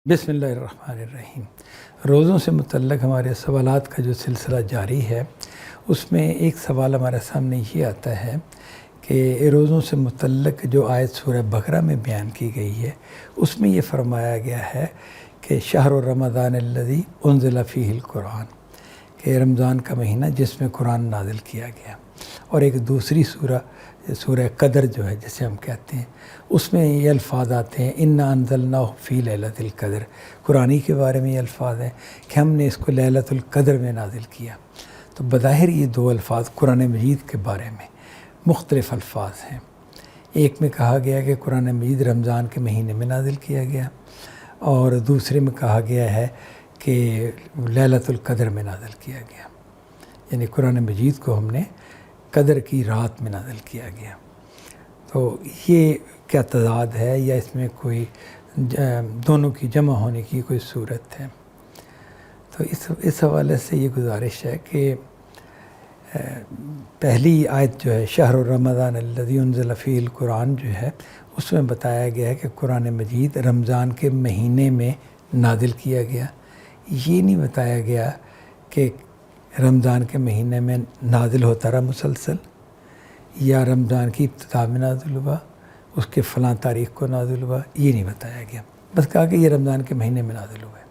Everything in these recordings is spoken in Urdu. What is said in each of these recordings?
بسم اللہ الرحمن الرحیم۔ روزوں سے متعلق ہمارے سوالات کا جو سلسلہ جاری ہے، اس میں ایک سوال ہمارے سامنے یہ آتا ہے کہ روزوں سے متعلق جو آیت سورہ بقرہ میں بیان کی گئی ہے، اس میں یہ فرمایا گیا ہے کہ شہر رمضان الذی انزل فیہ القرآن، کہ رمضان کا مہینہ جس میں قرآن نازل کیا گیا۔ اور ایک دوسری سورہ قدر جو ہے جسے ہم کہتے ہیں، اس میں یہ الفاظ آتے ہیں انا انزلناہ فی لیلۃ القدر، قرآن کے بارے میں یہ الفاظ ہیں کہ ہم نے اس کو لیلۃ القدر میں نازل کیا۔ تو بظاہر یہ دو الفاظ قرآن مجید کے بارے میں مختلف الفاظ ہیں۔ ایک میں کہا گیا کہ قرآن مجید رمضان کے مہینے میں نازل کیا گیا، اور دوسرے میں کہا گیا ہے کہ لیلۃ القدر میں نازل کیا گیا، یعنی قرآن مجید کو ہم نے قدر کی رات میں نازل کیا گیا۔ تو یہ کیا تضاد ہے، یا اس میں کوئی دونوں کی جمع ہونے کی کوئی صورت ہے؟ تو اس حوالے سے یہ گزارش ہے کہ پہلی آیت جو ہے شہر رمضان الذی انزل فیہ القرآن جو ہے، اس میں بتایا گیا ہے کہ قرآن مجید رمضان کے مہینے میں نازل کیا گیا۔ یہ نہیں بتایا گیا کہ رمضان کے مہینے میں نازل ہوتا رہا مسلسل، یا رمضان کی ابتدا میں نازل ہوا، اس کے فلاں تاریخ کو نازل ہوا، یہ نہیں بتایا گیا، بس کہا کہ یہ رمضان کے مہینے میں نازل ہوا ہے۔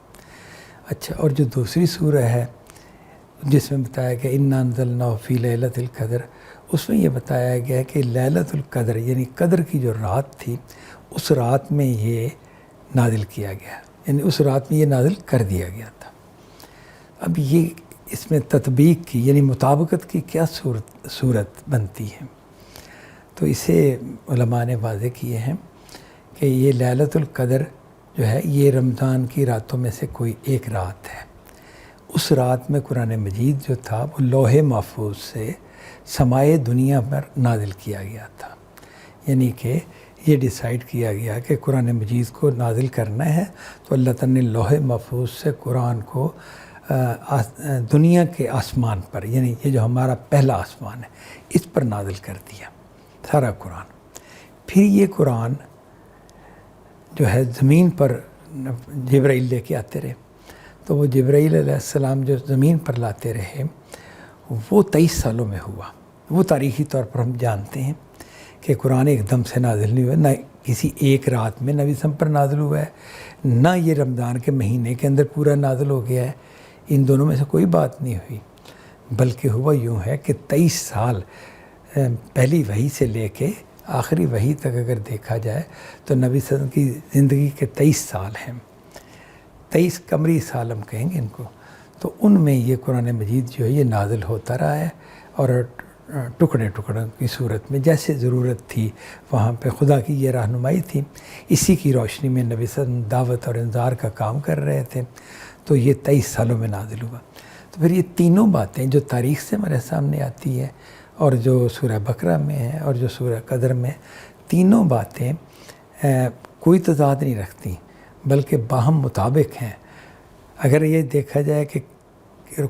اچھا، اور جو دوسری سورہ ہے جس میں بتایا گیا انا انزلناہ فی لیلۃ القدر، اس میں یہ بتایا گیا ہے کہ لیلۃ القدر یعنی قدر کی جو رات تھی، اس رات میں یہ نازل کیا گیا، یعنی اس رات میں یہ نازل کر دیا گیا تھا۔ اب یہ اس میں تطبیق کی یعنی مطابقت کی کیا صورت بنتی ہے؟ تو اسے علماء نے واضح کیے ہیں کہ یہ لیلۃ القدر جو ہے یہ رمضان کی راتوں میں سے کوئی ایک رات ہے۔ اس رات میں قرآن مجید جو تھا وہ لوح محفوظ سے سمائے دنیا پر نازل کیا گیا تھا، یعنی کہ یہ ڈیسائیڈ کیا گیا کہ قرآن مجید کو نازل کرنا ہے تو اللہ تعالیٰ نے لوح محفوظ سے قرآن کو دنیا کے آسمان پر، یعنی یہ جو ہمارا پہلا آسمان ہے، اس پر نازل کر دیا سارا قرآن۔ پھر یہ قرآن جو ہے زمین پر جبرائیل لے کے آتے رہے، تو وہ جبرائیل علیہ السلام جو زمین پر لاتے رہے وہ 23 سالوں میں ہوا۔ وہ تاریخی طور پر ہم جانتے ہیں کہ قرآن ایک دم سے نازل نہیں ہوا، نہ کسی ایک رات میں نبی صلی پر نازل ہوا ہے، نہ یہ رمضان کے مہینے کے اندر پورا نازل ہو گیا ہے۔ ان دونوں میں سے کوئی بات نہیں ہوئی، بلکہ ہوا یوں ہے کہ 23 سال پہلی وحی سے لے کے آخری وحی تک اگر دیکھا جائے تو نبی صلی اللہ علیہ وسلم کی زندگی کے 23 سال ہیں، 23 قمری سال ہم کہیں گے ان کو۔ تو ان میں یہ قرآن مجید جو ہے یہ نازل ہوتا رہا ہے، اور ٹکڑے ٹکڑوں کی صورت میں جیسے ضرورت تھی وہاں پہ خدا کی یہ رہنمائی تھی، اسی کی روشنی میں نبی صلی اللہ علیہ وسلم دعوت اور انذار کا کام کر رہے تھے، تو یہ 23 سالوں میں نازل ہوا۔ تو پھر یہ تینوں باتیں جو تاریخ سے ہمارے سامنے آتی ہے، اور جو سورہ بقرہ میں ہے، اور جو سورہ قدر میں، تینوں باتیں کوئی تضاد نہیں رکھتی، بلکہ باہم مطابق ہیں۔ اگر یہ دیکھا جائے کہ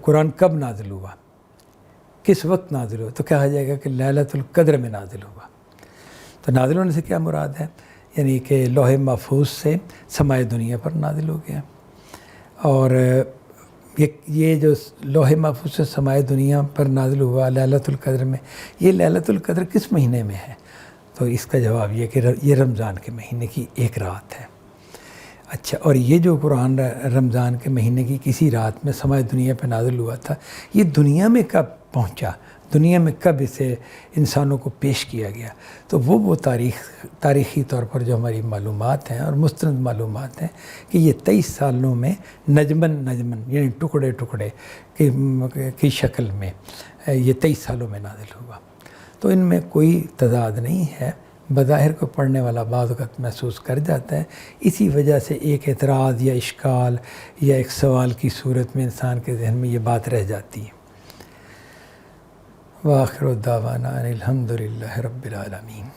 قرآن کب نازل ہوا، کس وقت نازل ہوا، تو کہا جائے گا کہ لیلۃ القدر میں نازل ہوا۔ تو نازل ہونے سے کیا مراد ہے؟ یعنی کہ لوح محفوظ سے سمائے دنیا پر نازل ہو گیا۔ اور یہ جو لوح محفوظ سے سمائے دنیا پر نازل ہوا لیلۃ القدر میں، یہ لیلۃ القدر کس مہینے میں ہے؟ تو اس کا جواب یہ کہ یہ رمضان کے مہینے کی ایک رات ہے۔ اچھا، اور یہ جو قرآن رمضان کے مہینے کی کسی رات میں سمائے دنیا پہ نازل ہوا تھا، یہ دنیا میں کب پہنچا، دنیا میں کب اسے انسانوں کو پیش کیا گیا؟ تو وہ تاریخی طور پر جو ہماری معلومات ہیں اور مستند معلومات ہیں کہ یہ 23 سالوں میں نجمن یعنی ٹکڑے ٹکڑے کی شکل میں یہ 23 سالوں میں نازل ہوا۔ تو ان میں کوئی تضاد نہیں ہے، بظاہر کو پڑھنے والا بعض وقت محسوس کر جاتا ہے، اسی وجہ سے ایک اعتراض یا اشکال یا ایک سوال کی صورت میں انسان کے ذہن میں یہ بات رہ جاتی ہے۔ وآخر دعوانا ان الحمد للہ رب العالمین۔